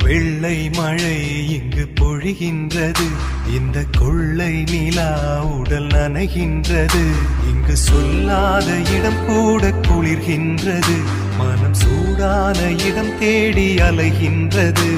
வெள்ளை மழை இங்கு பொழிகின்றது, இந்த கொள்ளை நிலா உடல் நனைகின்றது. இங்கு சொல்லாத இடம் கூட குளிர்கின்றது, மனம் சூடான இடம் தேடி அலைகின்றது.